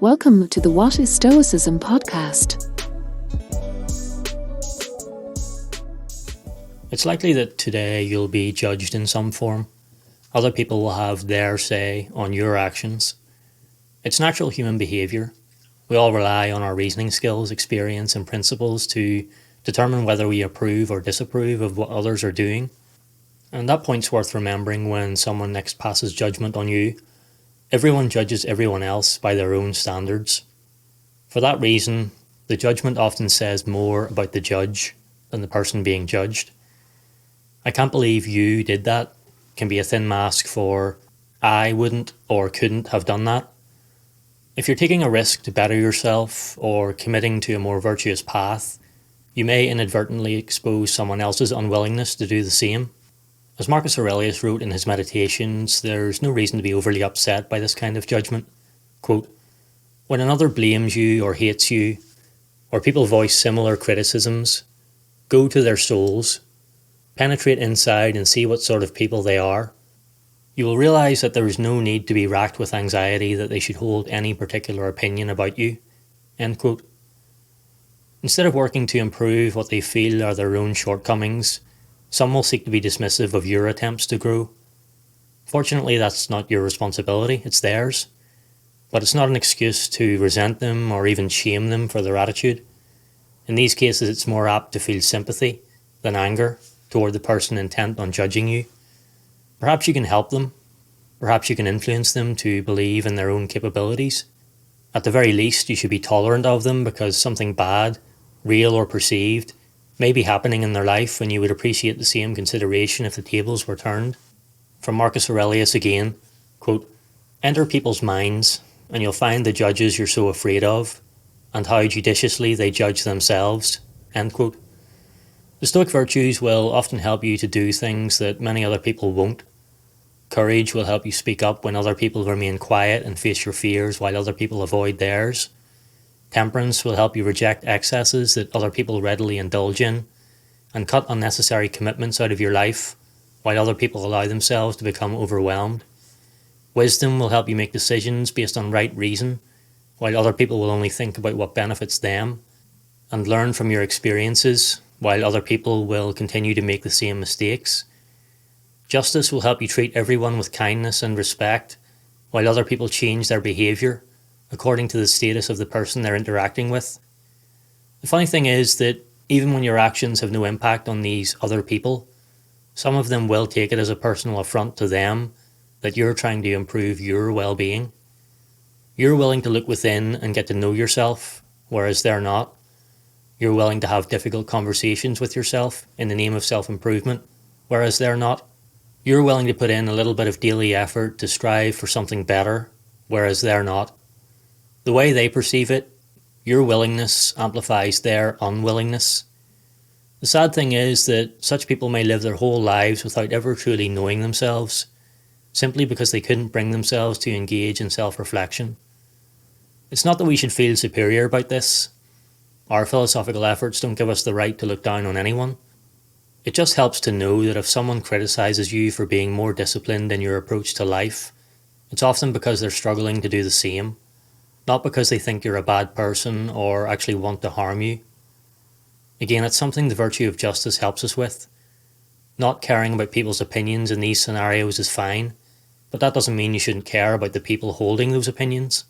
Welcome to the What is Stoicism podcast. It's likely that today you'll be judged in some form. Other people will have their say on your actions. It's natural human behaviour. We all rely on our reasoning skills, experience and principles to determine whether we approve or disapprove of what others are doing. And that point's worth remembering when someone next passes judgment on you. Everyone judges everyone else by their own standards. For that reason, the judgment often says more about the judge than the person being judged. I can't believe you did that can be a thin mask for I wouldn't or couldn't have done that. If you're taking a risk to better yourself or committing to a more virtuous path, you may inadvertently expose someone else's unwillingness to do the same. As Marcus Aurelius wrote in his Meditations, there's no reason to be overly upset by this kind of judgment. Quote, "When another blames you or hates you, or people voice similar criticisms, go to their souls, penetrate inside and see what sort of people they are. You will realise that there is no need to be racked with anxiety that they should hold any particular opinion about you." End quote. Instead of working to improve what they feel are their own shortcomings, some will seek to be dismissive of your attempts to grow. Fortunately, that's not your responsibility, it's theirs. But it's not an excuse to resent them or even shame them for their attitude. In these cases, it's more apt to feel sympathy than anger toward the person intent on judging you. Perhaps you can help them. Perhaps you can influence them to believe in their own capabilities. At the very least, you should be tolerant of them because something bad, real or perceived, may be happening in their life, and you would appreciate the same consideration if the tables were turned. From Marcus Aurelius again, quote, "Enter people's minds, and you'll find the judges you're so afraid of, and how judiciously they judge themselves." End quote. The Stoic virtues will often help you to do things that many other people won't. Courage will help you speak up when other people remain quiet and face your fears while other people avoid theirs. Temperance will help you reject excesses that other people readily indulge in and cut unnecessary commitments out of your life while other people allow themselves to become overwhelmed. Wisdom will help you make decisions based on right reason while other people will only think about what benefits them, and learn from your experiences while other people will continue to make the same mistakes. Justice will help you treat everyone with kindness and respect while other people change their behaviour according to the status of the person they're interacting with. The funny thing is that even when your actions have no impact on these other people, some of them will take it as a personal affront to them that you're trying to improve your well-being. You're willing to look within and get to know yourself, whereas they're not. You're willing to have difficult conversations with yourself in the name of self-improvement, whereas they're not. You're willing to put in a little bit of daily effort to strive for something better, whereas they're not. The way they perceive it, your willingness amplifies their unwillingness. The sad thing is that such people may live their whole lives without ever truly knowing themselves, simply because they couldn't bring themselves to engage in self-reflection. It's not that we should feel superior about this. Our philosophical efforts don't give us the right to look down on anyone. It just helps to know that if someone criticises you for being more disciplined in your approach to life, it's often because they're struggling to do the same, not because they think you're a bad person or actually want to harm you. Again, it's something the virtue of justice helps us with. Not caring about people's opinions in these scenarios is fine, but that doesn't mean you shouldn't care about the people holding those opinions.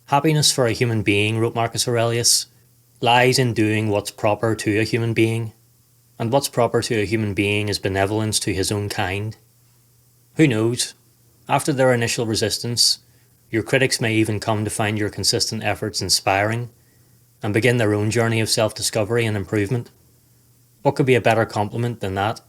"Happiness for a human being," wrote Marcus Aurelius, "lies in doing what's proper to a human being, and what's proper to a human being is benevolence to his own kind." Who knows? After their initial resistance, your critics may even come to find your consistent efforts inspiring and begin their own journey of self-discovery and improvement. What could be a better compliment than that?